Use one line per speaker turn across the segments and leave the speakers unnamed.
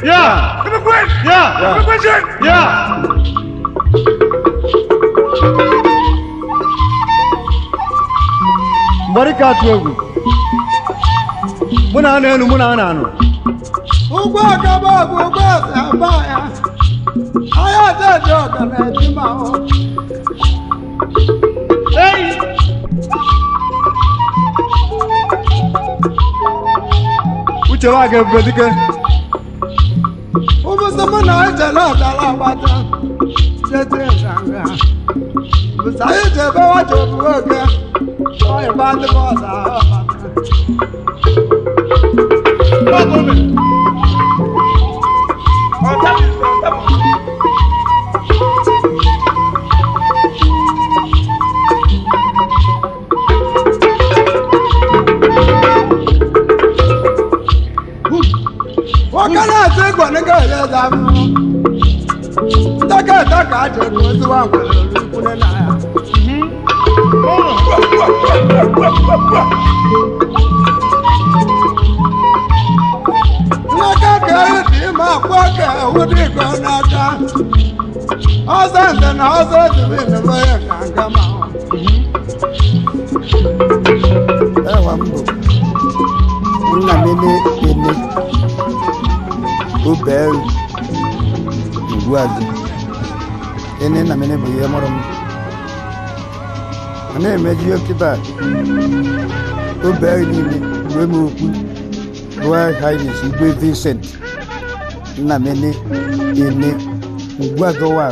Yeah.
Give me quick.
Yeah.
Give me question.
Yeah. Mbarika tuogu. Muna nenu muna nanu.
Ugbo akaba ugbo abaya. Aya te doga na jima o.
Hey. Uche wa ge bedike.
Ubu sama na ite la dala bata. Jete sanga. Ubu sa ite be wa jo buoge. Oye ba de bosa bata.
One moment. On tap it. On tap it.
Wakana se kwa nega ya damu. Taka aje ko wa ngolo kune na ya. Naka ka di ma kwa ka wudi ko na ka. Asa na asa di na ba ya kanga ma.
Ewa mbo. Nna mene ene. Obel. Ngwazi. Ene na mene bu ye morom. Ane meji okita. Obel ni mi we mu ku. Boy Highness Igwe Vincent. Nna mene ene. Ngwazi wa.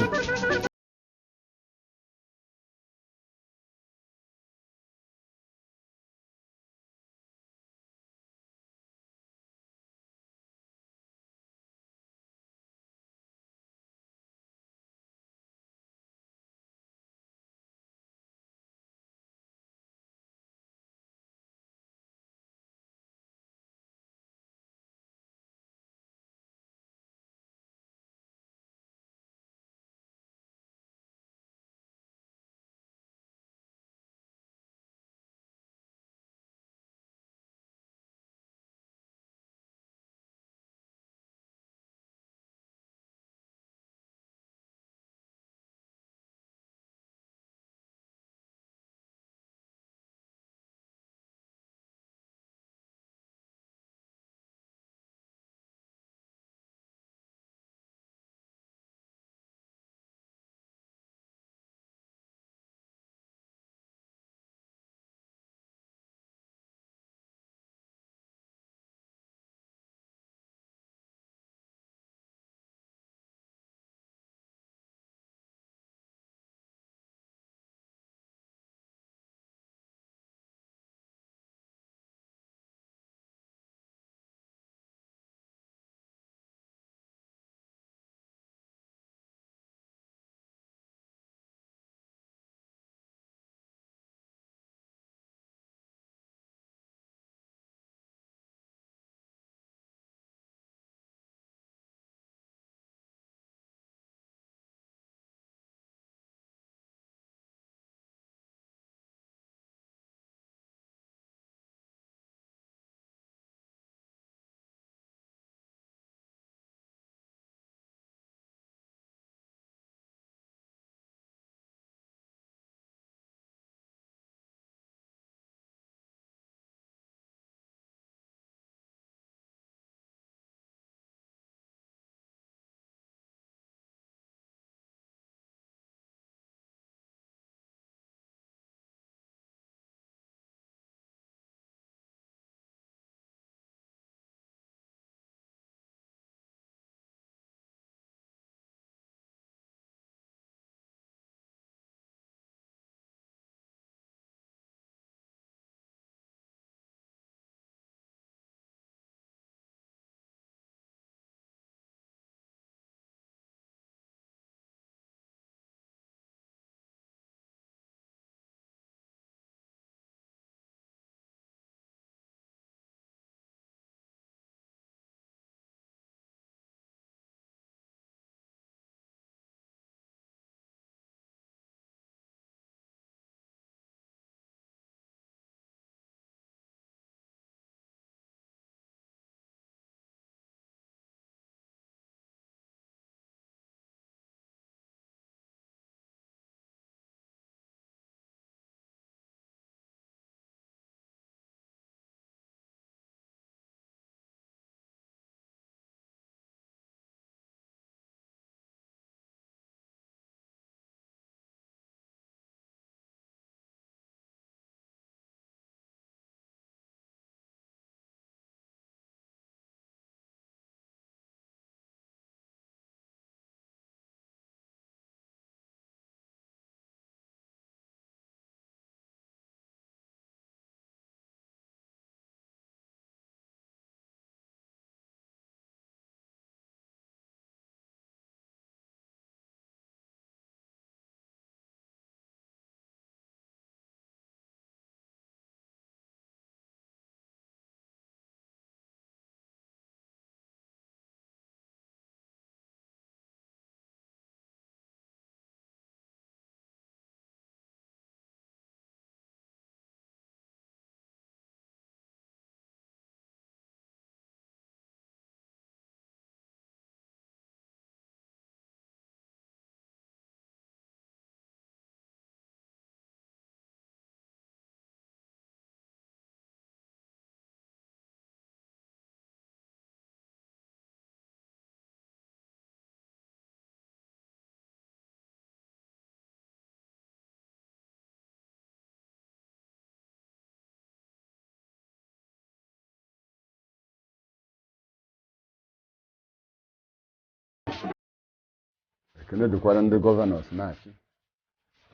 ekene dịkwara ndị gọvanọs na-achị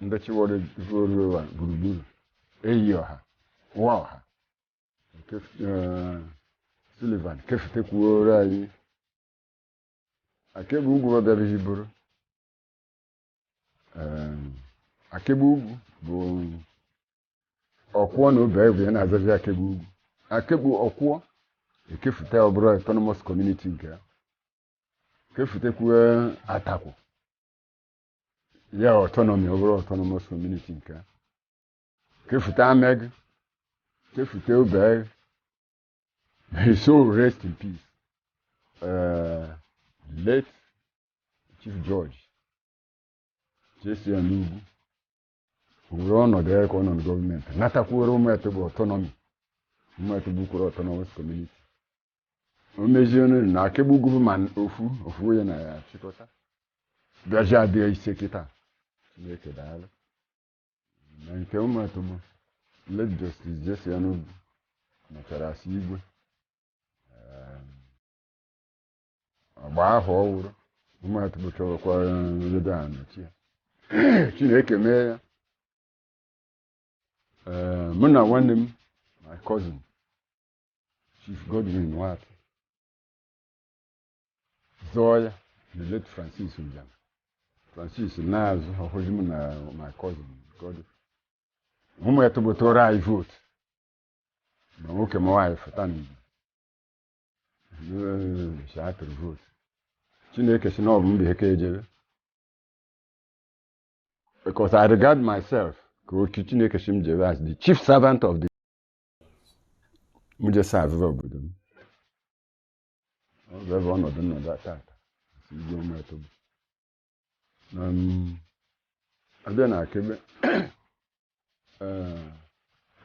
ndị chịwara ruo ụwa gburugburu eyi ọha ụwa ọha Sullivan kefitekwuoro anyị Akegbe ugwu bịara bụrụ Akegbe ugwu bụ ọkwụọ na obe egwu ya na-azazi Akegbe ugwu Akegbe ọkwụọ ekefute ọbụrụ autonomous community nke ya kefutekwuo Atakwụ ya autonomy ọbụrụ autonomous community nke ya kefute Ameg kefute obe may so rest in peace late Chief George Jesse Enugu were ọnọdụ ya ka ọnọdụ gọọmenti natakwuoro ụmụete bụ autonomy ụmụete bụkwuru autonomous community o mezie na Akegbe ugwu ma ofu ya na ya achịkọta bịaji adịghị ise kịta Chineke daalụ na nke ụmụete bụ late Justice Jesse Enugu mechara asị igwe agba ahụ ọhụrụ ụmụete bụ chọrọkwa ebe a nọchi ya Chineke mee ya mụ na nwanne m my cousin Chief Godwin Nwatu zọọ ya the late Francis Ujam Francis na-azụ ọhụrụ m na my cousin Godwin ụmụete bụ tụrụ anyị vote ma nwoke ma nwaanyị fụta n'igwe atụrụ vote Chineke si na ọ bụ mbe ka ejebe because I regard myself Chineke si m jebe as the chief servant of the muje serve obodo m ọ bụ ebe ọnọdụ tata si igwe ụmụete bụ abịa na Akegbe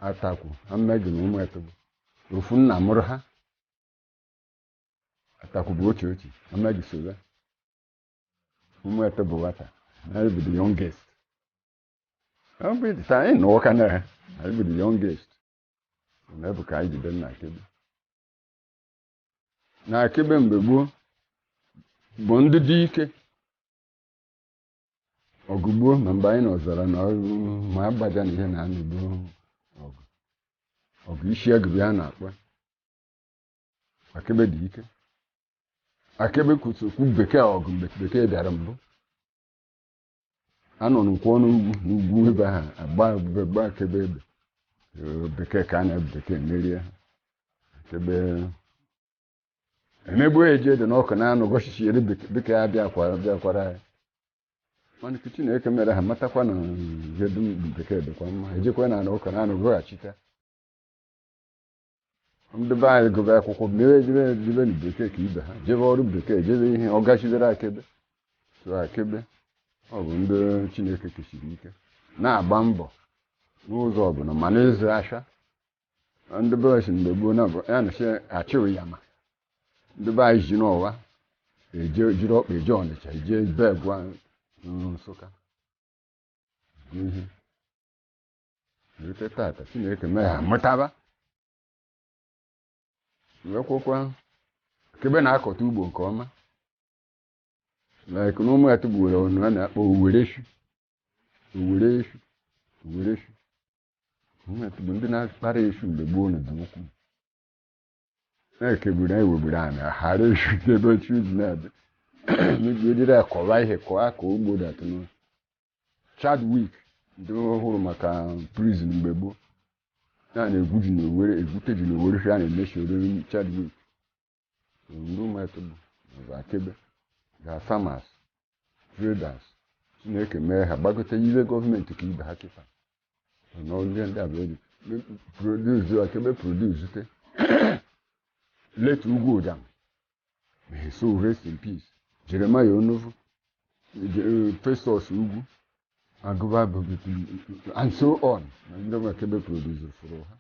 Atakwụ Amegi na ụmụete bụ ofu nna mụrụ ha Atakwụ bụ ochie Amegi soga ụmụete bụ nwata na bụ the youngest I be the time no can I be the youngest never ka ji den na Akegbe na Akegbe mgbe gboo bụ ndị dị ike ọgụ gboo ma mgbe anyị nọzara na ma agbaja na ihe na anụ gboo ọgụ isi agụbị a na-akpọ Akegbe dị ike Akegbe kwụsokwu bekee ọgụ mgbe bekee bịara mbụ anọ n'ụkwụ n'ugwu ebe ha agba Akegbe ebe bekee ka a na-ebu bekee merie Akegbe emegbu eje dị n'ọkụ na-anụ gọchichi ere bekee abịakwara ya mana Chineke mere ha matakwa na ihe dum bekee dịkwa mma ejekwa na ọkụ na-anụ gọghachita ndị be anyị gụba akwụkwọ jebe na bekee ka ibe ha jebe ọrụ bekee jebe ihe ọ gachidere Akegbe so Akegbe ọ bụ ndị Chineke kesiri ike na-agba mbọ n'ụzọ ọbụla ma n'ịzụ ahịa ndị be anyị mgbe gboo na ya na achịghị ya ma ndị be anyị ji n'ụwa jiri ọkpa eje Ọnịcha eje be gwa Nsụka ihe rute tata Chineke mee ha mụtaba wekwụkwa Akegbe na-akọta ugbo nke ọma like na ụmụete bụ were ọnụ a na-akpọ owereshu ụmụete bụ ndị na-akpara eshu mgbe gboo na ukwu na-ekegburu anyị wegburu anyị aghara eshu ebe chi dị na-ebe meji ejiri akọwa ihe kọọ ka ugbo datụ n'ụlọ Chadwick ndị ọhụrụ maka prison mgbe gboo na-egwu ji egwute ji na Owerri a na-emechi oriri Chadwick ndị ụmụete bụ Akegbe ga farmers traders Chineke mee ha gbagote ibe gọọmenti ka ibe ha kịta n'ọlụ ndị abụọ produce Akegbe produce late Ugwu Ujam may so rest in peace Jeremiah Onovu Festus Ugwu Agụba and so on na ndị Akegbe produce fụrụ ha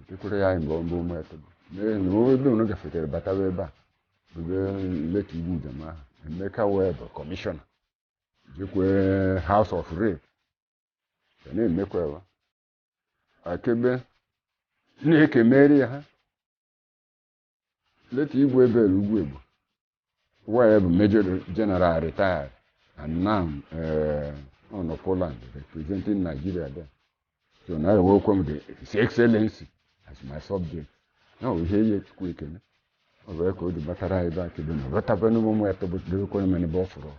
tekwere ya mgbe ọmbụ ụmụete bụ mee na ebe unu gafetere batawa ebe a late Ugwu Ujam ahụ Emeka Webb kọmishọna jekwe House of Rep na-emekwa ewa Akegbe Chineke merie ha late Igwe Ebere Ugwu Egbo nwa ya bụ Major General retired and now on Poland representing Nigeria there. So now I welcome His Excellency as my subject. Now we hear it quick. I record the battery back to them. What happened to me at the economy for her?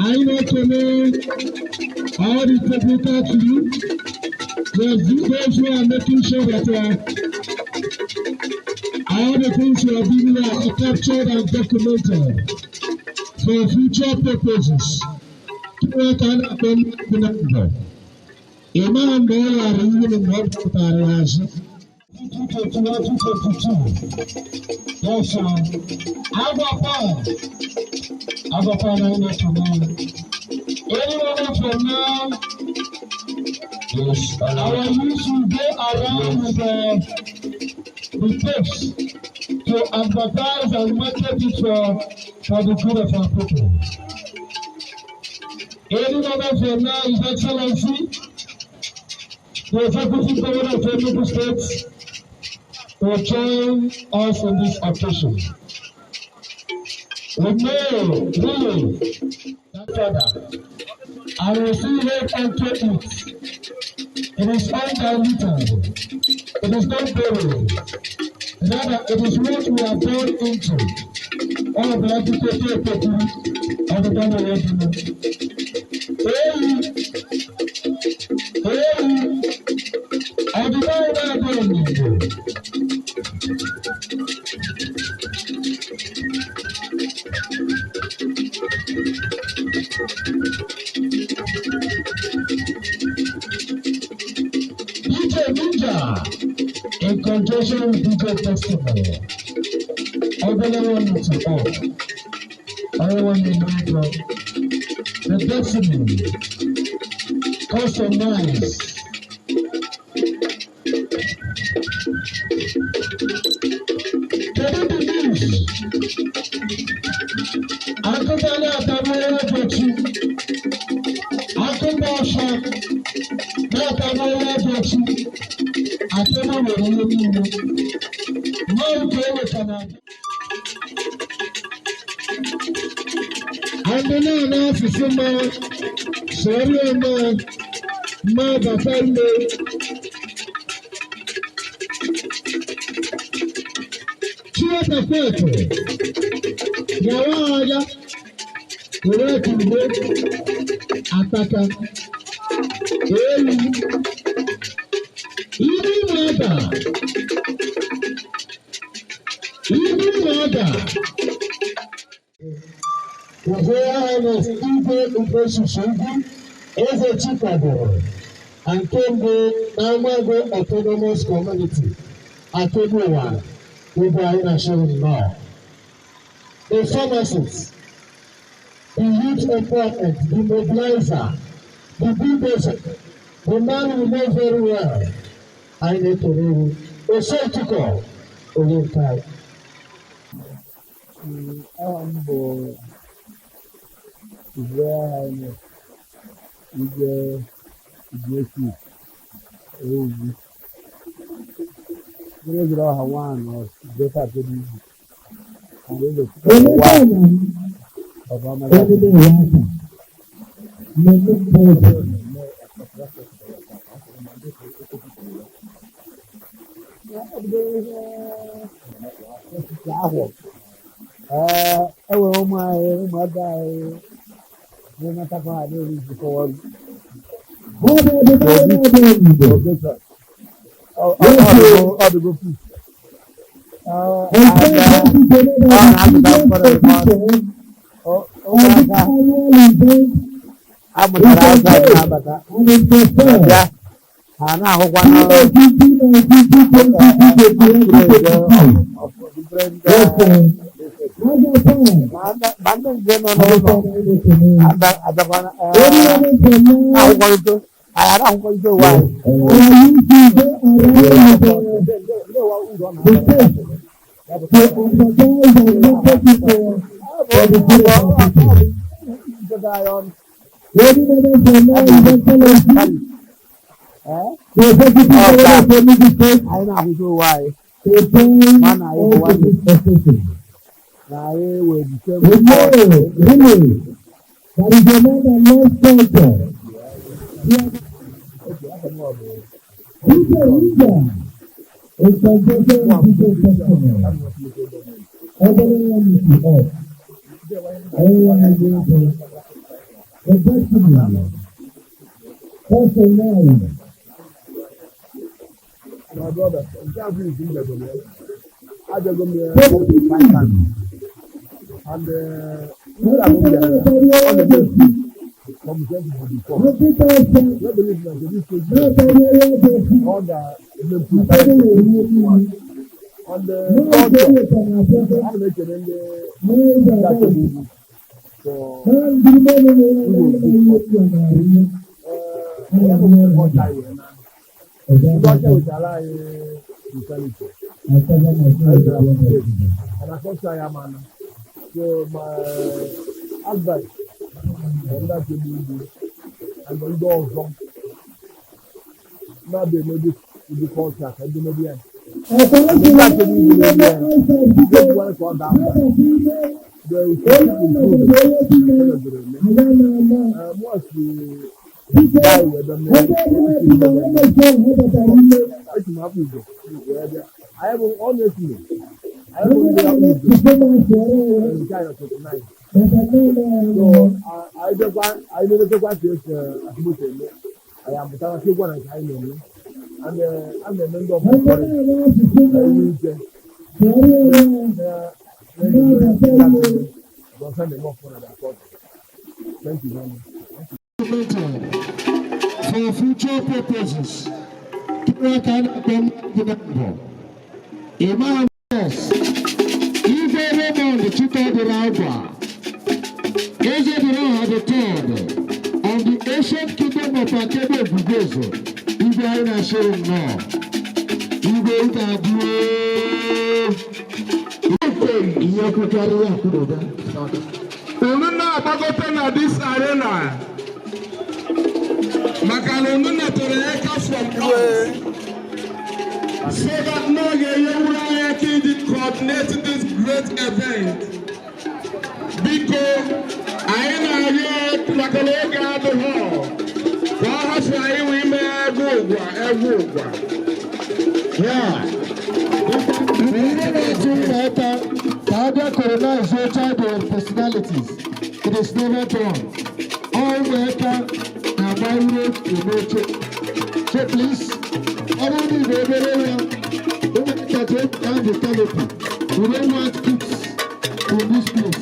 I want to know all the technical crew, those who are making sure that all the things you are doing are captured and documented for future purposes. What can happen to them? Imam Bola are even in what Paras. 2022. Yes, sir. Agapa, I want to know. Anyone from now, yes, our youth will go around with tips to advertise and market it for the good of our people. Anyone from now, His Excellency, the Executive Governor of Enugu State, will join us in this occasion. We know, really, that Father, and we see right unto it. It is undiluted. It is not buried. Rather, it is what we are born into. All of the educated people of the government. I divine identity. In conjunction with DJ Testimony, everyone to all, everyone in the destiny, customize. Can you believe? I could not have you. I could not have you. I cannot believe you. No game cannot. And then now to someone, sorry, my family. Chia the paper. Yawaja, working with Ataka. Even mother. The Steve Impression is a Chicago and came the Namago Autonomous Community Akegbe ugwu over in Ashanti law. The pharmacists, the youth employment, the mobilizer, the bulldozer, the man we know very well. I need to know the surgical Olympiad. The executive governor of Enugu State.
anyị na-ahụzi ụwa anyị
Mana
anyị bụ nwanne. na anyị wee bute
Really, that is a man that loves culture. It's a different customer. Everyone is off. Everyone is doing the festival. Personally.
My brother, nke a bụ izu mgbede m. Ajọgo m ya and ọ na-eme from 2024. No believe na this stage all the on the culture a na-ekele ndị Akegbe ugwu for ndị ọcha wetara anyị brutality and akọcha ya mana so my advice ndị Akegbe ugwu and ndị ọzọ na-abịa emebi ụdị culture ka ndị mebi ya ndị Akegbe ugwu na-eme ya ndị ka ọ daa mba the guy with the I have honestly, I have only the kind of tonight. So I just want, I never took what this I am but I still want to kind of and I'm the member of the thank you very much.
For future purposes, Kira can come to the number. Imam says, if everyone the Chita de Lagua, Eze de Roha the third, of the ancient kingdom of Akegbe ugwu, if they are not showing now, you go to
Oluna abagote na this arena. Makalonduna Toreka from us. So that no Yewurayaki did coordinate this great event. Because I know Makaloga the hall. Perhaps I will make Ugwa.
Yeah. We never do that. Father Corona is your type of personalities. It is never done. All better and my road to nature. So please, I want you to be area. Don't take down the canopy. We don't want kids in this place.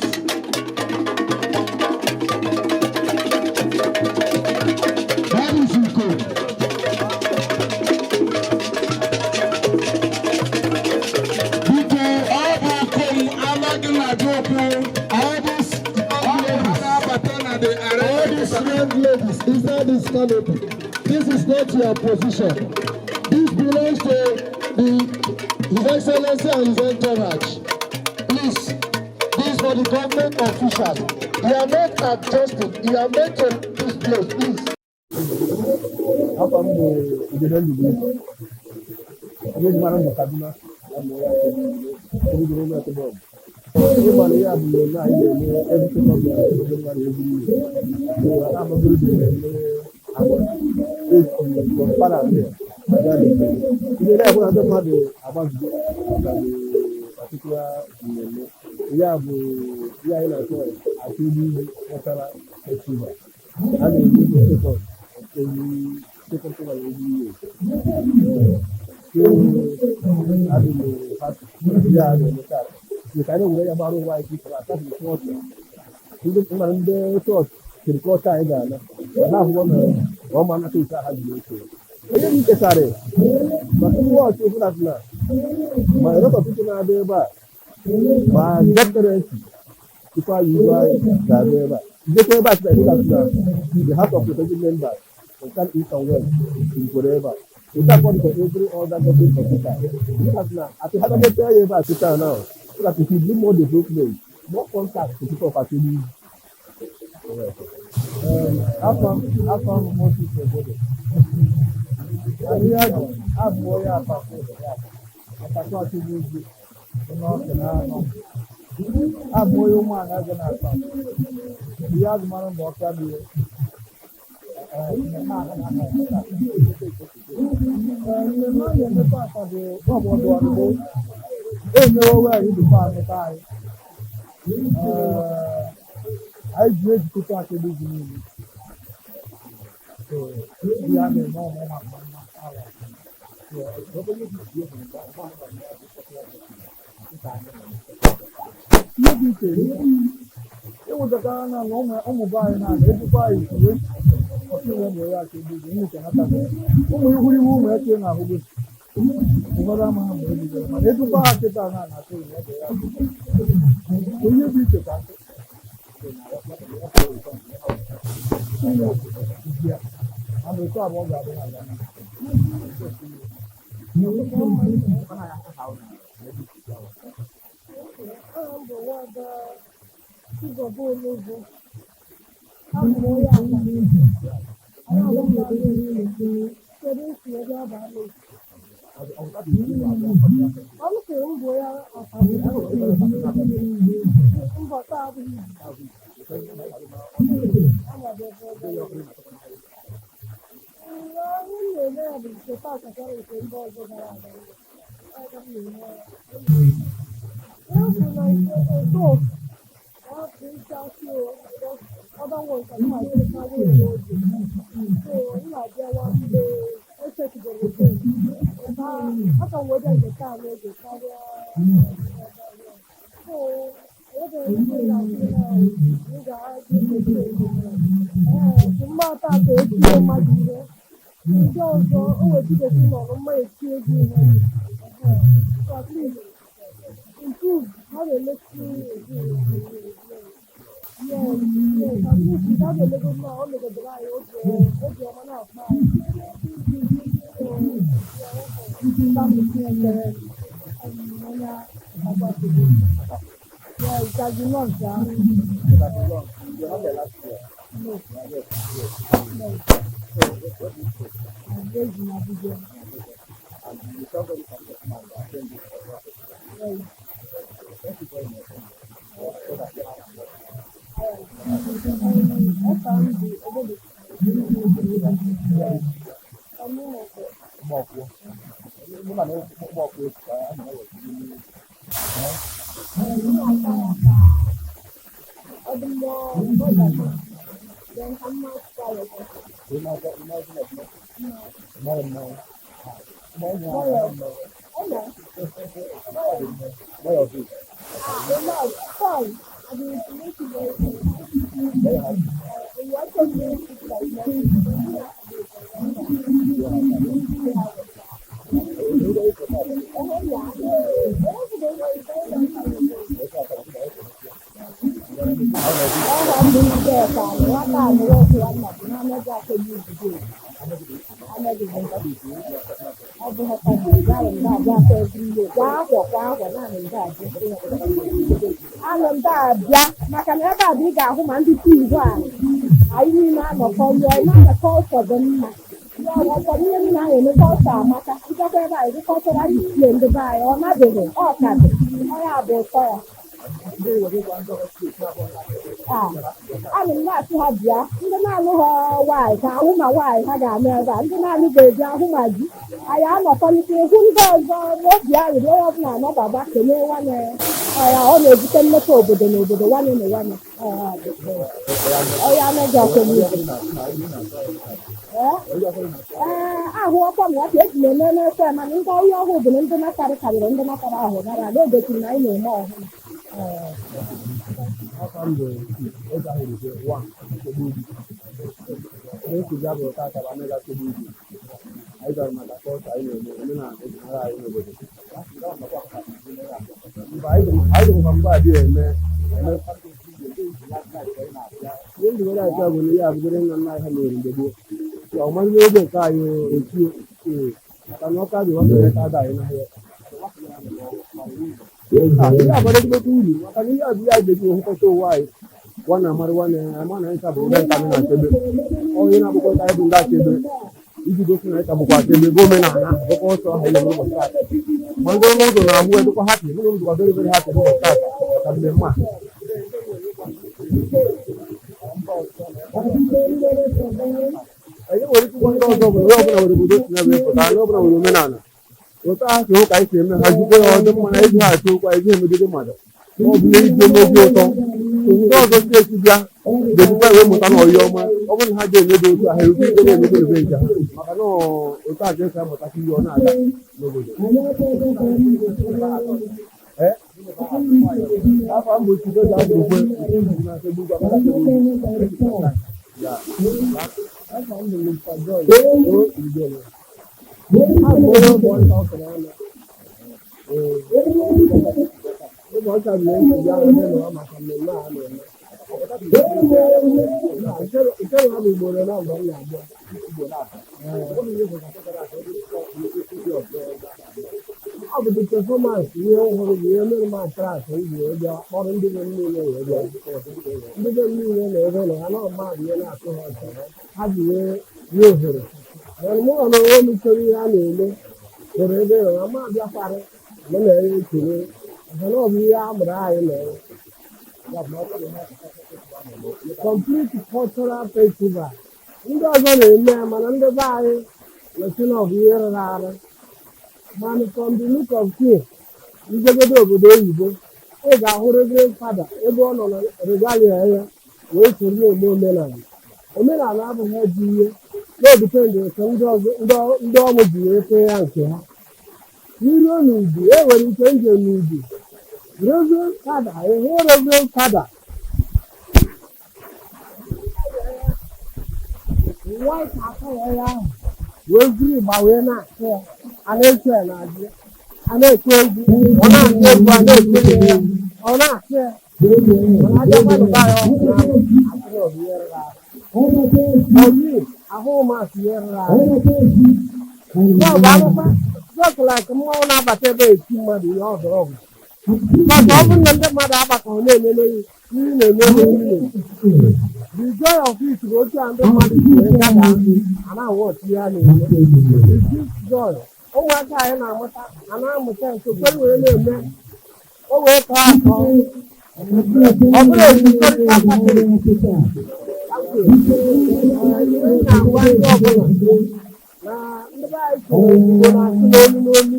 That is in code. Ladies, inside this canopy, this is not your position. This belongs to His Excellency and His entourage. Please, this is for the government officials. They are not adjusting. They are meant to this place, please.
Everybody have everything of the I'm a good particular you kind of worry about why people are talking to us. You look at the church, the quarter either. I have one man to say, I have to say. I didn't get that. But who was you for that now? My lot of people are there, but doctors, people are there, but they came back to the House of Representative members. They can't eat and well in forever. It's not for every other government official. Look at now. At the head of the prayer, now. So that if you do more development, more contact to people of Akegbe. How far most people go there?
abụọ ya apatụ Akegbe ugwu n'ọkụ n'anọ abụọ ya ụmụaka gị na-akpa ihe azụmarụ mgbe ọka bie mmemme a na-emepe aka bụ ọgbọdụ ọdụdụ emewo wee idukwa amịta anyị anyị ji ejikọta Akegbe ugwu niile ya na-eme ọmụ maka mma ala ihe dị iche ịnwetakara na ụmụ be anyị na-aga ejikwa anyị uwe ọtụwe bụ ya Akegbe ugwu nnụcha nata ụmụ ihu iwu ụmụ eke na-ahụgbe ụfọdụ ama ha mgbe ebidoro mana ejikwa ha kịta na-anata ihe bụ ya ihe dị iche ka ama etu abụọ ga-adị na aga
bịa maka na ebe a bụ ị ga-ahụ ma ndị tiivu a anyị niile anọkọ rụọ na-anọkọ ọsọ dị mma ụfọdụ ihe nna anyị emekọ ọsọ amaka ịchọkwa ebe anyị dịkọtara isie ndị be anyị ọ nabeghị ọ ka dị ọya bụ ụtọ ya ana m na-asị ha bịa ndị na-alụ ha nwaanyị ka ahụ ma nwaanyị ha ga-ama ebe a ndị na-alụ ga-eji ahụ ma ji anyị anọkọlite ihu ndị ọzọ n'obi anyị onye ọbụla anọbaba kelee nwanne ya ọ na-ebute mmepe obodo na obodo nwanne na nwanne ọya anaghị akwụrụ ahụ ọkwa m nwata eji na-eme n'ekwe mana ndị ọhịa ọhụụ bụ ndị nakarị karịrị ndị nakara ahụ gara ada ogosiri na anyị na-eme ọhụrụ
iji gosi na ịka bụkwa aka ebe omenala bụkwa ọsọ ha ile n'ụbọchị taa ma ndị ọrụ ụzọ na-ahụ edukwa hapi ndị ọrụ ụzọ very very happy n'ụbọchị taa maka mmemme a anyị nwere ike ịgwa ndị ọzọ ọbụla onye ọbụla nwere obodo si na-ebe pụta onye ọbụla nwere omenala otu ha si hụ ka anyị si eme ha jikwa ya ọdị mma na iji ha achọ ụkwa iji emegide mmadụ ma ọ bụla iji emezi ụtọ ndị ọzọ si esi bịa ga-ejikwa ewe mụta na ọyị ọma ọ bụrụ na ha ga-emedo otu ahụ erukwa ike na-emebe ebe nke ha maka na otu a ga-esi amụtakwa ihe ọ na-aga n'obodo afọ mgbochi dozi abụ ukwe ọ bụ the performance ihe ọhụrụ bụ ihe mere m attract iji wee bịa kpọrọ ndị be niile wee bịa ndị be niile na-ebe na ya na mmadụ ihe na-atụ ha ọchị ha ji wee nye ohere mana mụ na onwe m chọrọ ihe a na-eme hụrụ ebe na ma bịakwara m na-enye ekele maka na ọ bụ ihe a mụrụ anyị na-enwe complete cultural festival ndị ọzọ na-eme ya mana ndị be anyị na-esi na ọ bụ ihe rụrụ arụ mana from the look of things njegodo obodo oyibo ị ga-ahụ reverend fada ebe ọ nọ na regalia ya wee soro na-eme omenala abụghị eji ihe na-edipendị nke ndị ọmụ ji wee fee ya nke ha n'iruo n'udu e nwere ike nje n'udu reverend fada ehe reverend fada white aka ya ahụ wee zuru ịgba wee na-akụ ya a na-eche ya n'azụ a na-eke egwu ọ na-akụ egwu a na-ekele ya ọ na-akụ ya mana aja mmadụ baa ya ọkụ n'ahụ asịrị ọbụ ihe rụrụ arụ oyi ahụ masị ihe rụrụ arụ ya bụ akwụkwọ just like mmanwụ na-abata ebe eti mmadụ ihe ọ dọrọ ọgụ maka ọ bụrụ na ndị mmadụ agbakọrọ na-emele ihe na-eme the joy of it bụ otu a ndị mmadụ ji wee gada a na-awụ otu ya na-eme joy ụmụaka anyị na-amụta a na-amụta nke kwere wee na-eme o wee tọọ atọ ọ bụrụ ezikọrịta pasịrị na-agwa ndị ọbụla na ndị be anyị chọrọ ezigbo na-asị n'olu n'olu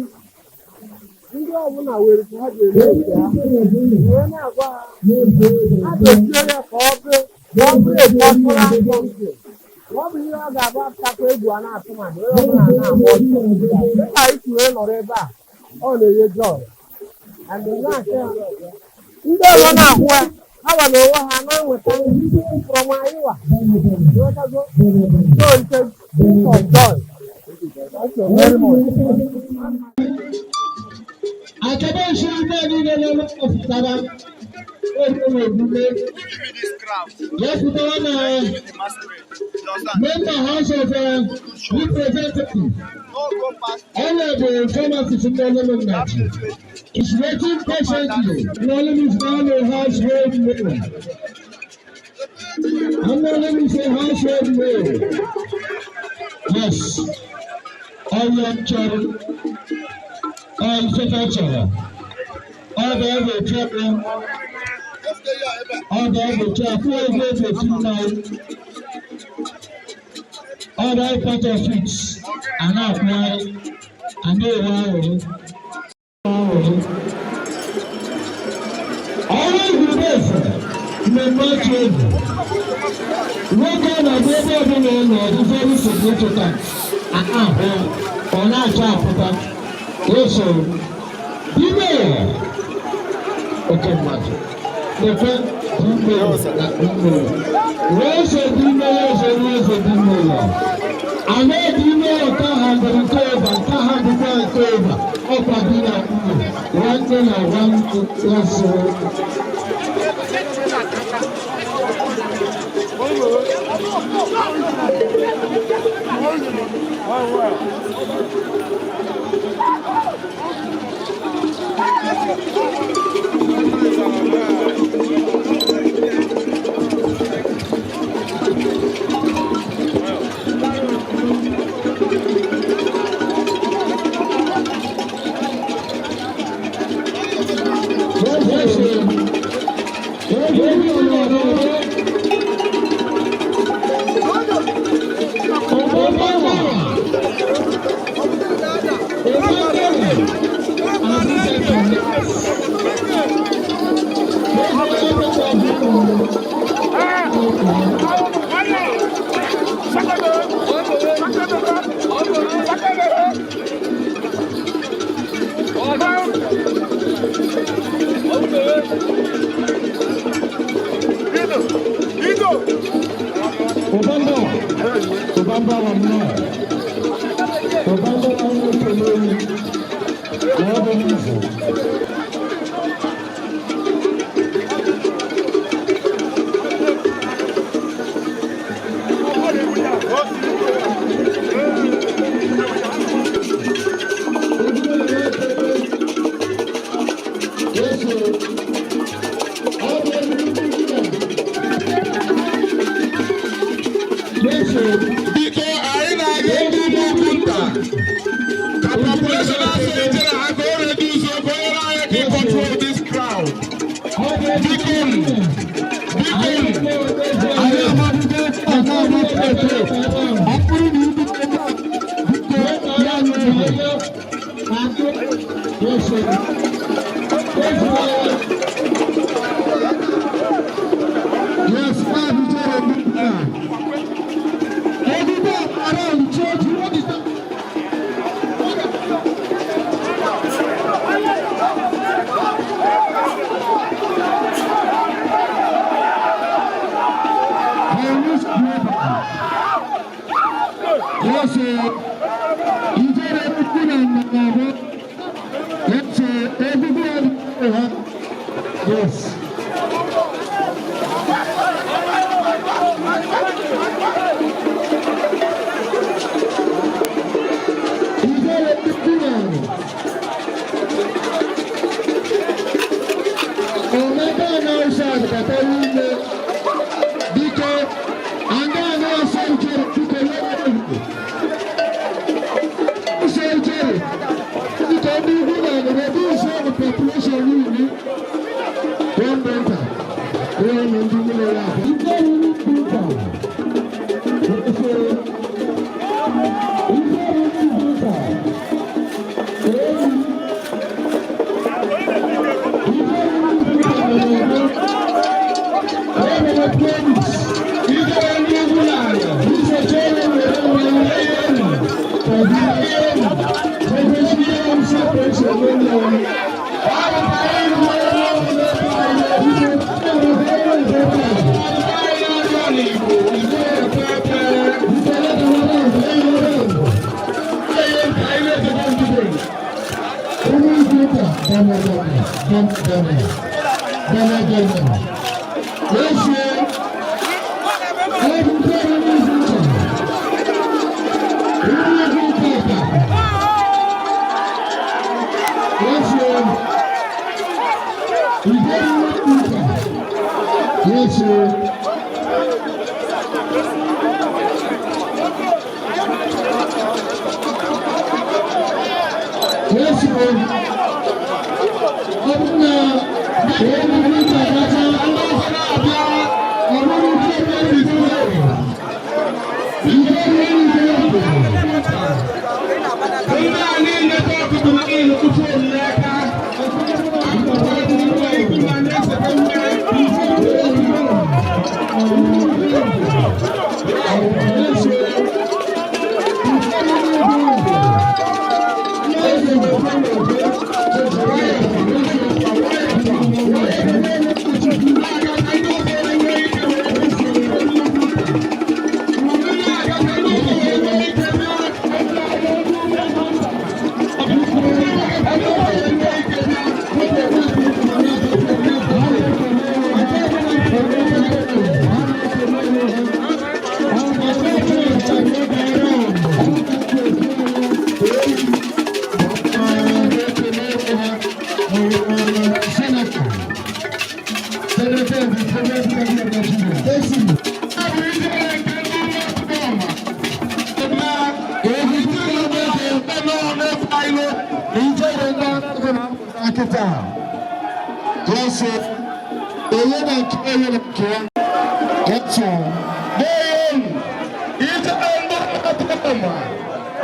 ndị ọbụla were ka ha ga-eme nke ha wee na-agwa ha a ga-etiere ya ka ọ bụrụ etu ọ tụrụ asọ ntị ọ bụ ihe ọ ga-abụ apụtakwa egwu a na-atụ mmadụ onye ọbụla na-agba ọchị dịka anyị si wee nọrọ ebe a ọ na-enye jọy na-asị ha ndị ọzọ na-ahụ ya ha gwara onwe ha na-enweta from anyịwa nwetago so it's a thing of joy. Thank you very much.
Akegbe ugwu ọfụtara yes, with the one member House of Representatives, Honorable Thomas Nkanu is waiting patiently. Nkanu is now a household name. Nkanu is a household name. Yes, all young children, all secretary, all the other children. Ọ̀dọ̀ ẹ̀bùtù àfúwẹ́gbẹ́ ìbòtú náà ọ̀dọ̀ ìpàtọ̀ fix àná àpáyé àná ìwà ọ̀rọ̀. Ọ̀rọ̀ ìgbìmọ̀ ẹ̀fẹ̀ mmemme ọ̀tún egwu. Nwoke ọnọdụ ebe ọbụla ụlọ ọdụ very significant ahụ ọ na-achọ apụta eso ime oke mmadụ. Wọ́n ṣe bí mẹ́lẹ̀ ṣe wọ́n ṣe bí mẹ́lẹ̀. Àwọn ẹbí mẹ́lẹ̀ káhà bẹ̀rẹ̀ kóòbà káhà bẹ̀rẹ̀ kóòbà ọ̀pá bí na kúrò wọ́n tó na wọ́n lọ́sọ̀.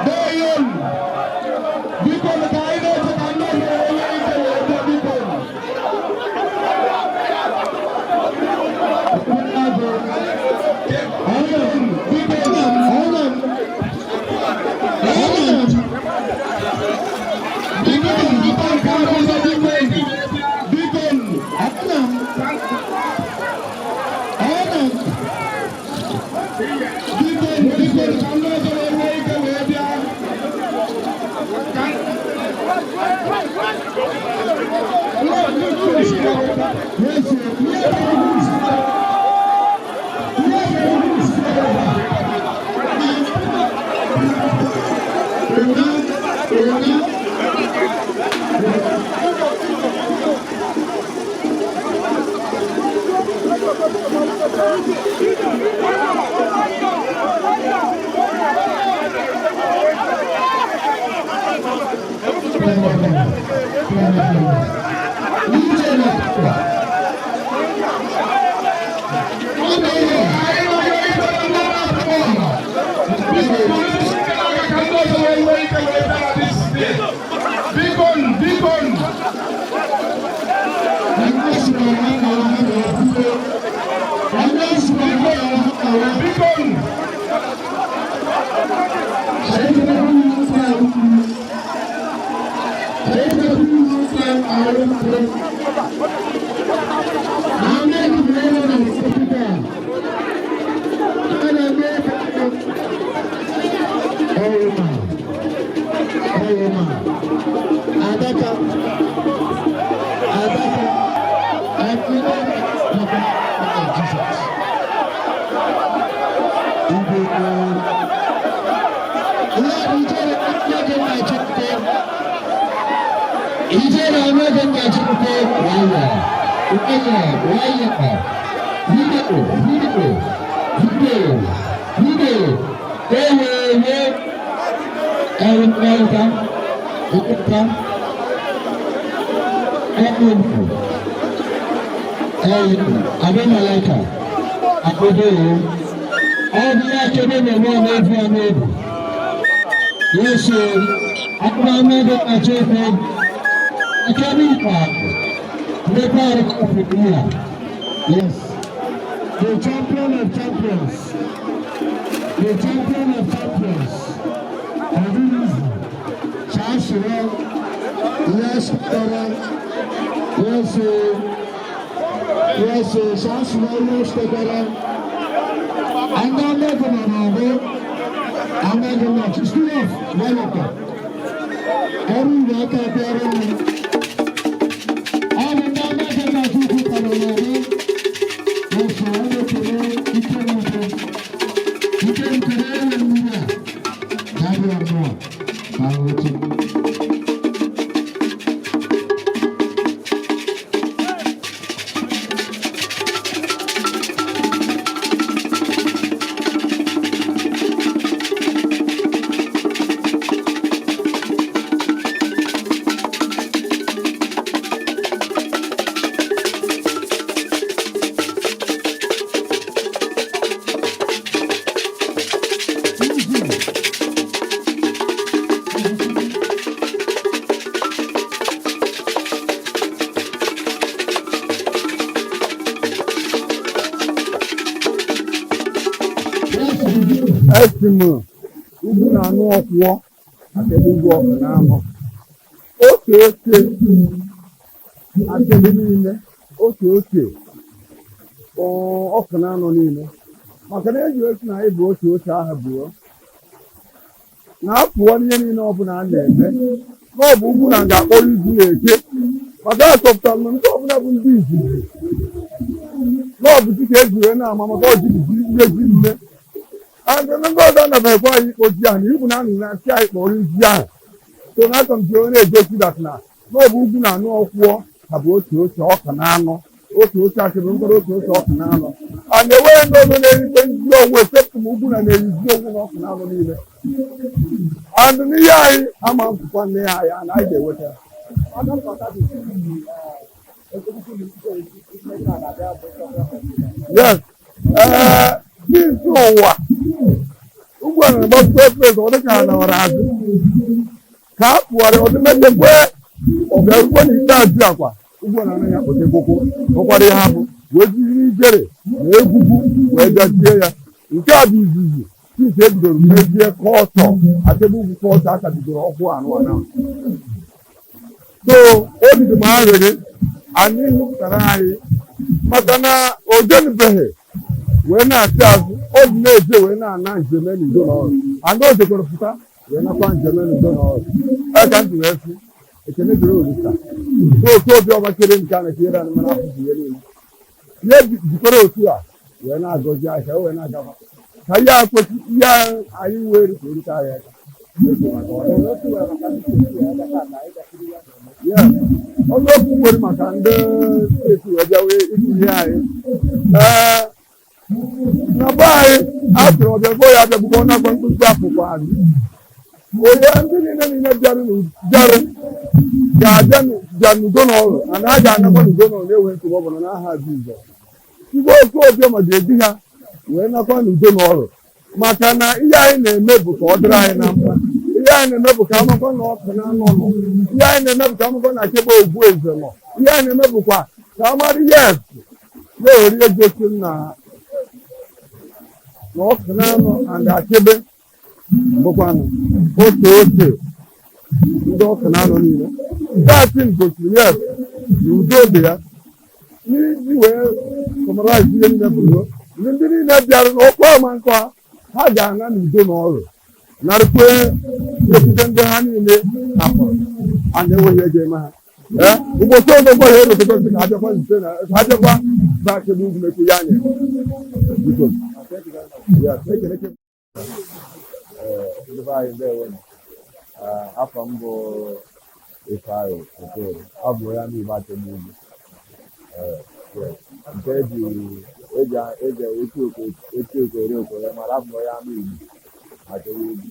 Boy,
Yes, the champion of champions, the champion of champions. Shashira, yes, Shashira, yes, and I'm not going to still off, every record there.
Estimu ugwu na-anụ ọkwụọ Akegbe ugwu ọkụ na-anọ oke Akegbe niile oke ọkụ na-anọ niile maka na eji otu na ịbụ oche aha buo na-apụọ n'ihe niile ọbụla a na-eme n'ọbụ ugwu na ga-akpọrọ izu na-eke maka achọpụtara na nke ọbụla bụ ndị izizi n'ọbụ dịka ejiri na-ama maka ojiji ihe ji nne and ndị ọzọ anaghịkwa anyị ikpozi ahụ na ibu na anụ na-asị anyị kpọrọ izi ahụ so na atọ nke onye egosi dat na n'ọbụ ugwu na anụ ọkwụọ ka bụ oche ọka na anọ oche Akegbe mkpụrụ oche ọka na anọ a na-enweghị ndị ọzọ na-erite ndị onwe septụm ugwu na na-erizi ogwu na ọka na anọ niile and n'ihe anyị ama mpụkwa nne ya anyị na anyị ga-eweta yes n'isi ụwa ugwu a na-agbapụta ofesi ọ dịka na ọra azụ ka a pụọrọ ọdịmechekwe ọbịarukwe na ikpeazụ akwa ugwu a na-anaghị akpọta ekwụkwọ ụkwara ihe hapụ wee jiri ijere na egwugwu wee bịazie ya nke a bụ izizi since e bidoro mezie kọtọ Akegbe ugwu kọtọ aka bidoro ọkwụ anụ so o bido m arịrị anyị hụpụtara anyị maka na o jenubeghị wee na-achị azụ o ji na-eje wee na-ana njem n'udo n'ọrụ and o jekwara pụta wee nakwa njem n'udo n'ọrụ aka ntị wee sị ekene dịrị Olisa otu obi ọma kere nke a na-ekere anyị mana afụzi ihe niile ihe jikwara otu a wee na-agọzi ahịa wee na-agaba ka ihe akwesị ihe anyị wee rite ahịa aka ọnụ okwu nwere maka ndị steeti wee bịawa ikiri anyị na be anyị a sịrị ọbịagbo ya abịagbugbo na-agba nkụzi akwụkwọ anyị onye ndị niile bịara ga-abịa n'udo n'ọrụ ana a ga-anakwa n'udo n'ọrụ na-enwe nsogbu ọbụla n'aha Jizọs igwe oke obiọma ga-eji ha wee nakwa n'udo n'ọrụ maka na ihe anyị na-eme bụ ka ọ dịrị anyị na mma ihe anyị na-eme bụ ka amakwa na ọkụ na anụ nọ ihe anyị na-eme bụ ka amakwa na Akegbe ugwu eze nọ ihe anyị na-eme bụkwa ka amara ihe efu na-ewere egosi na ọkụ na anụ and Akegbe bụkwanụ oke ndị ọkụ na anụ niile datin gosiri ya na udo dị ya n'iji wee sọmaraịz ihe niile bụrụ ndị niile bịara n'ọkpọ ọma nkọ ha ga-ana n'udo n'ọrụ narịkwe ekwute ndị ha niile hapụrụ a na-enweghị ego eme ha ụbọchị ọzọkwa ha erotegosi ka ha bịakwa zite na ha bịakwa ba Akegbe ugwu mekwu ya anya
afọ m bụ Ifeanyị Okoro ọ bụ ya n'Igbo Akegbe ugwu nke eji eti okoro okoro mara abụ ya n'Igbo Akegbe ugwu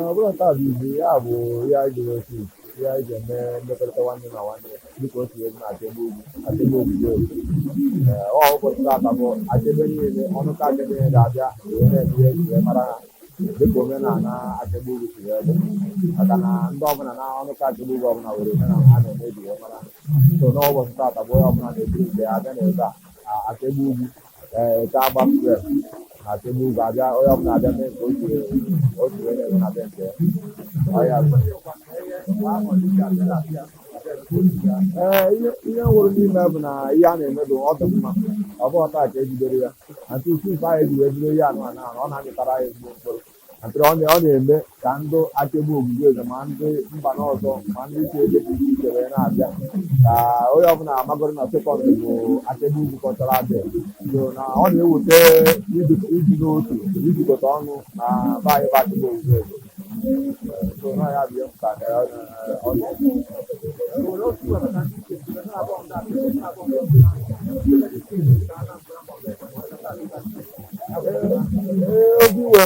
ọ bụrụ taa bụ izu ya bụ ihe anyị jiri otu ihe anyị ji eme mmekọrịta nwanne na nwanne dịka otu ego na Akegbe ugwu ọ ụbọchị taata bụ Akegbe niile ọnụ ka Akegbe niile ga-abịa wee na-eme ihe wee mara ha dịka omenala Akegbe ugwu siri ebe maka na ndị ọbụla na ọnụ ka Akegbe ugwu ọbụla were omenala ha na-eme eji wee mara so n'ụbọchị taata bụ onye ọbụla na-ebiri nke abịa na ebe a Akegbe ugwu eke agba square na Akegbe ugwu abịa onye ọbụla abịa mee nke otu wee na-eme na be nke ihe nwụrụ n'ime bụ na ihe a na-eme bụ ọ dị mma ọ bụghị taa ka ejidere ya antị isi ife anyị ji wee bido ihe anụ ọ na-amịtara anyị ezigbo mkpụrụ antịrị ọ na-eme ka ndị Akegbe ogige eze ma ndị mba n'ọzọ ma ndị isi ebe dị iche iche wee na-abịa ka onye ọbụla amagoro na sekọndịrị bụ Akegbe ugwu kọchara abịa so na ọ na-eweta ịdị n'otu ijikọta ọnụ na be anyị bụ Akegbe ogige eze so na ya bụ ka ọ obi iwe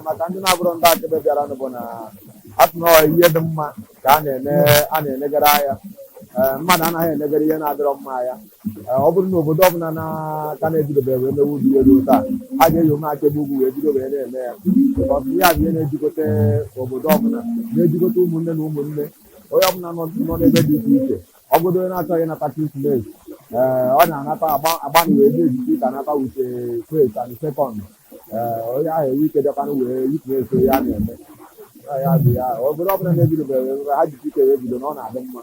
maka ndị na-abụrụ ndị Akegbe bịara bụ na atụnọ ihe dị mma ka a na-enegara ya mmadụ anaghị enegara ihe na-adịrọ mma ya ọ bụrụ na obodo ọbụla na-aka na-ebidobeghị wee mewu ihe ruo taa a ga-eyi ome Akegbe ugwu wee bido wee na-eme ya ọtụtụ ya bụ ihe na-ejikọta obodo ọbụla na-ejikọta ụmụnne na ụmụnne onye ọbụla nọ n'ebe dị iche iche ọ bụrụ onye na-achọghị ịnata krismas ọ na-anata agbanwe ebe ejiji ka anata wute first and second onye ahụ enwe ike bịakwana wee yipụ eso ya na-eme ya bụ ya obodo ọbụla na-ebidobeghị ha jisi ike wee bido na ọ na-adị mma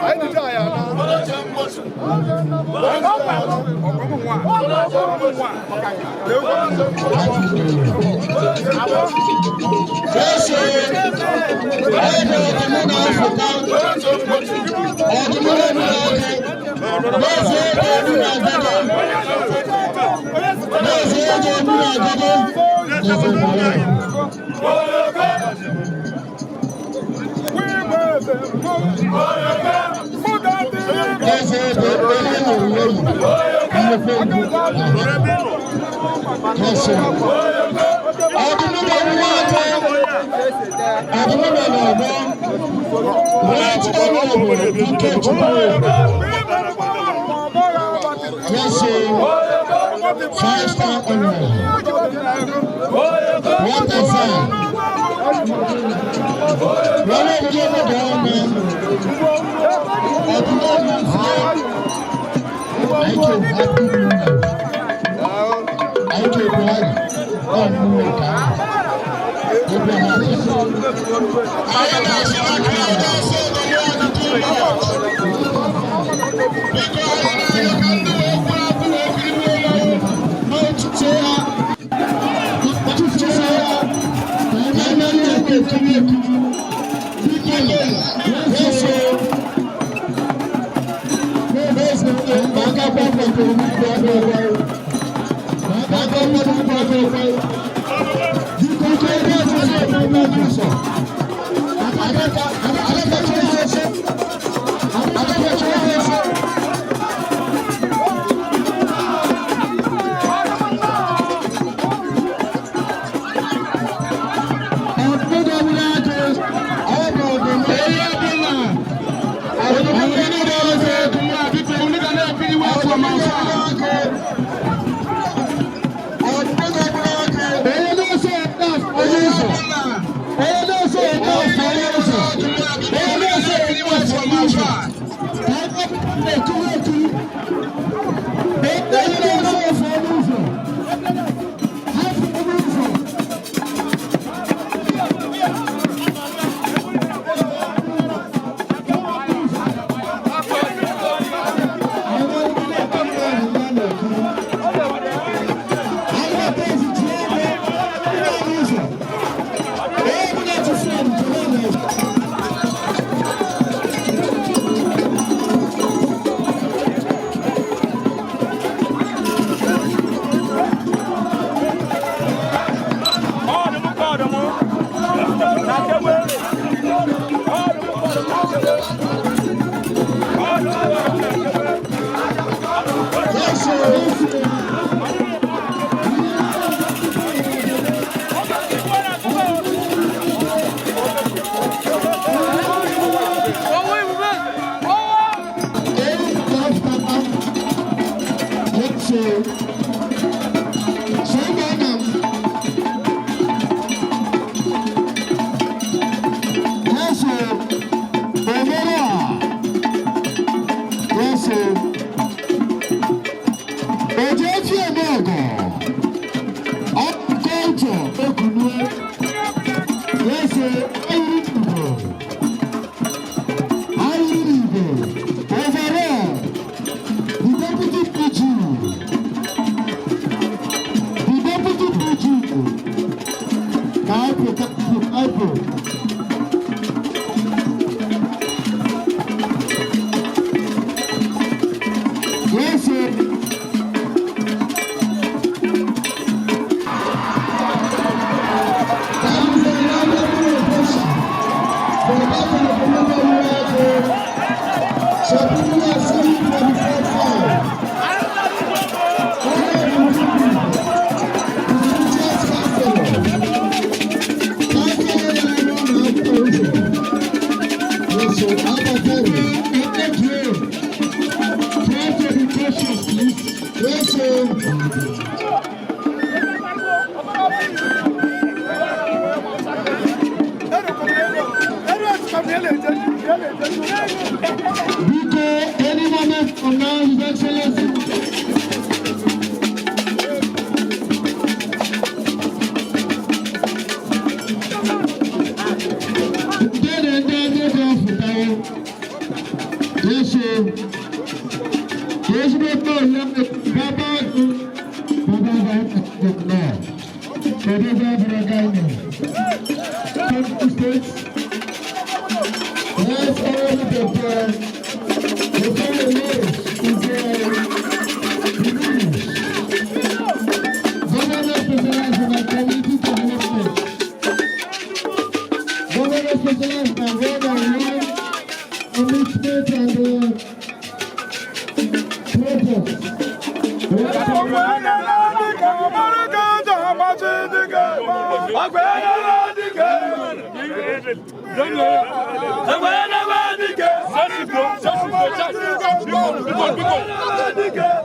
I can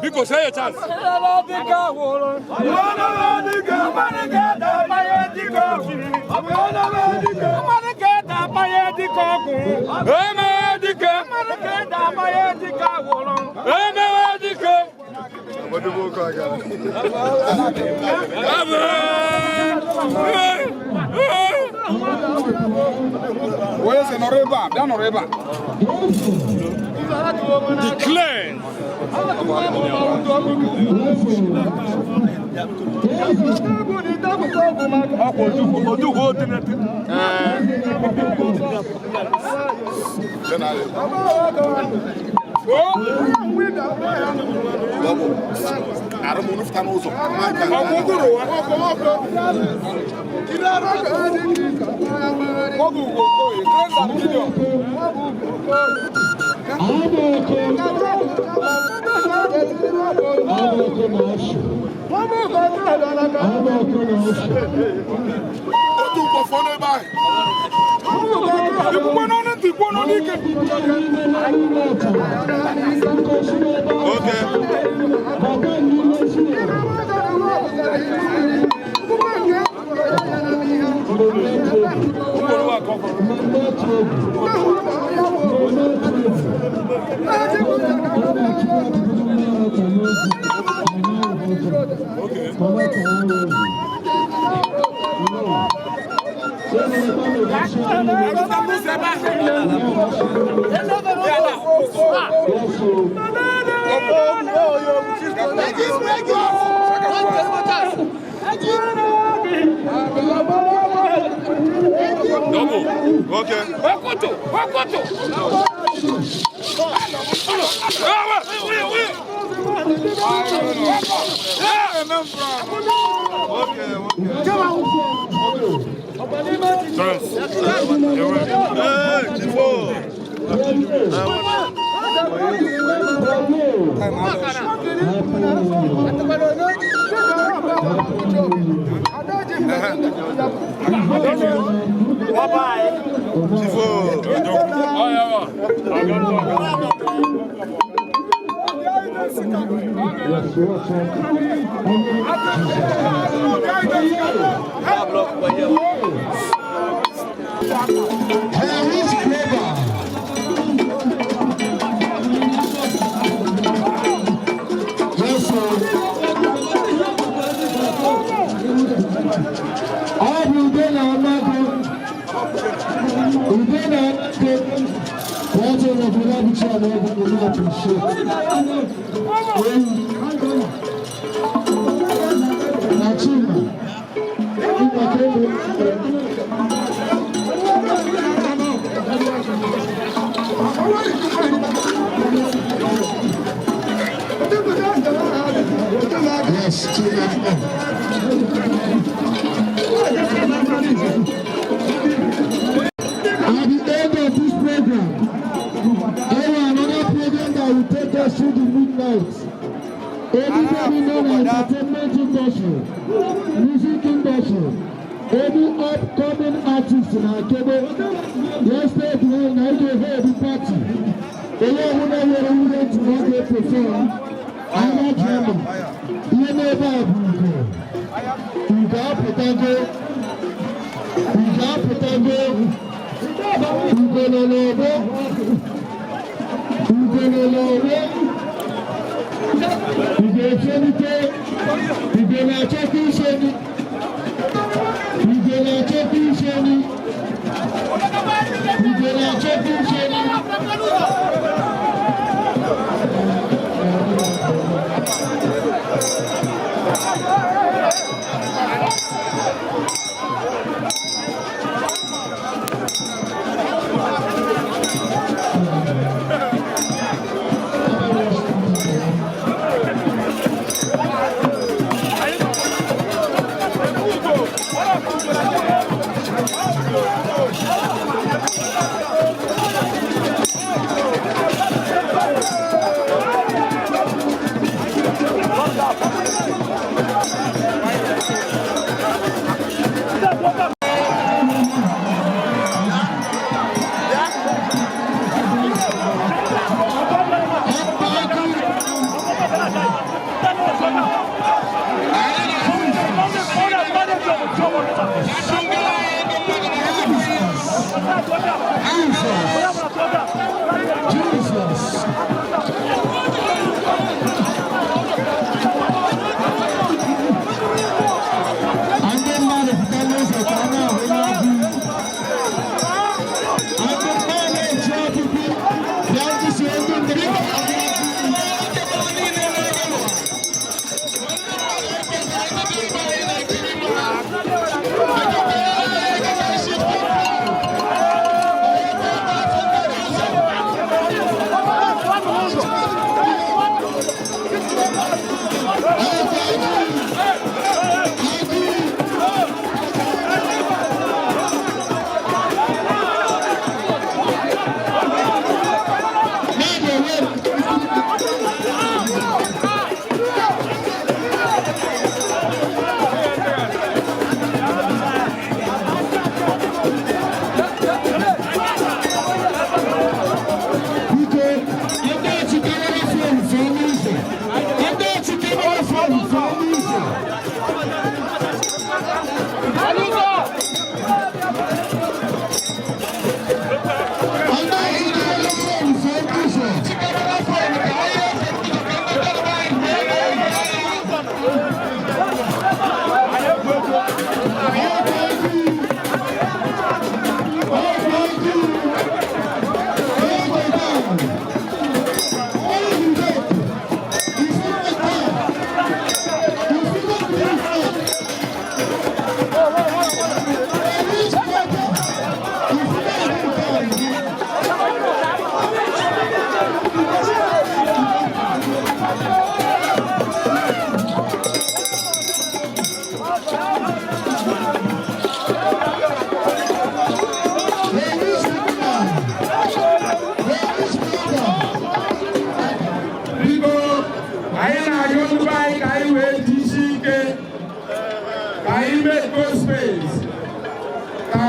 Because say a chance. Bravo! Where is the Noreba? Down Noreba. Declare.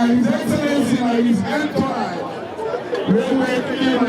His Excellency and his entourage will make him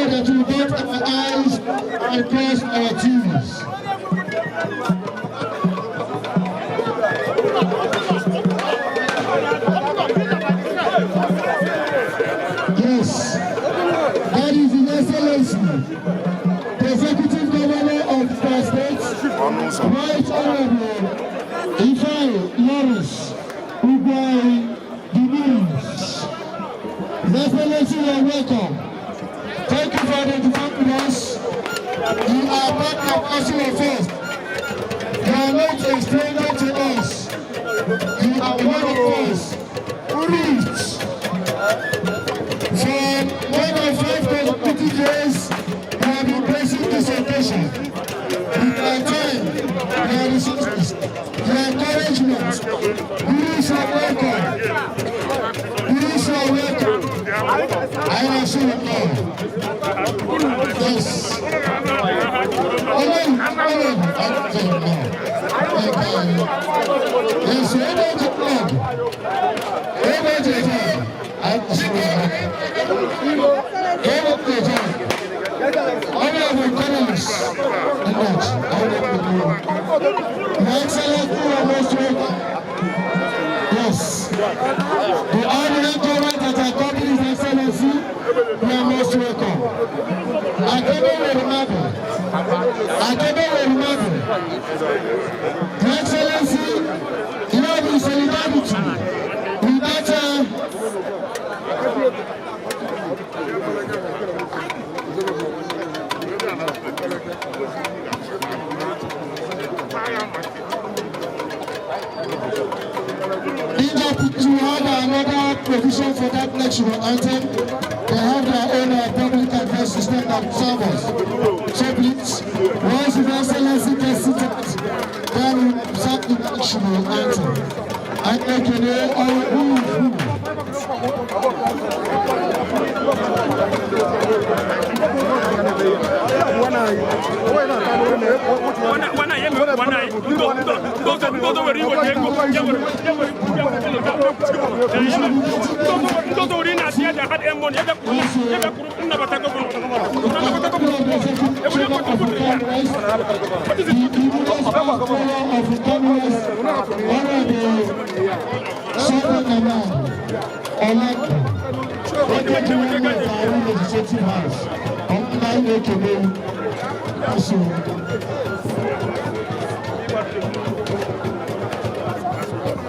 that we get our eyes and cross our T's. Yes, that is His Excellency, the Executive Governor of the State, Right Honorable Ifeanyi Lawrence Ugwuanyi Dibis. His Excellency, you are welcome. Thank you for identifying with us. You are part of us first. You are not a stranger to us. You are one of us. Please. For more than 5 consecutive years, you have been placing this occasion. With our time, your resources, your encouragement. Please are welcome. Please are welcome. I am sure you know. Yes. Yes, the ordinary government that accompanies His Excellency, you are most welcome. Akegbe ugwu. Akegbe ugwu. Your Excellency, you have been solidarity with that to have another provision for that national anthem. They have their own public address system that serves. So please, once His Excellency gets seated, then we start the national anthem. And today,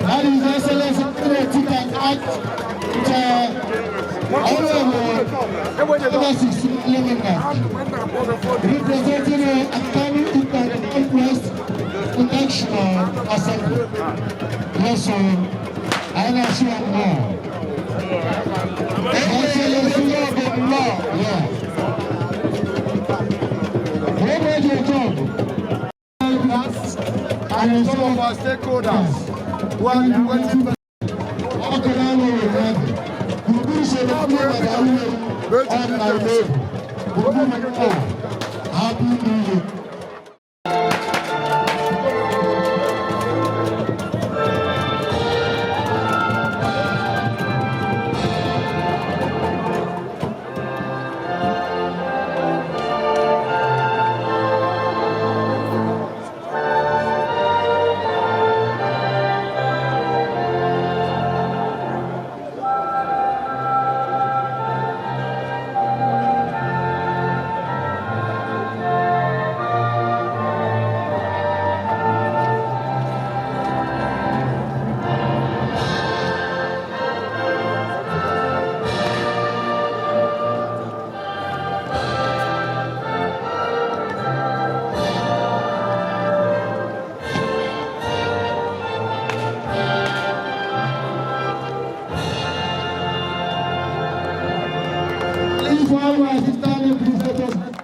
that is Excellency Critic and Act overseas representing Nkanu Northwest National Assembly. Yes, sir. I know she and more. Excellency of the law. Yeah. What was your job? And some of our stakeholders who are waiting. Happy New Year. for our assistant, please let us.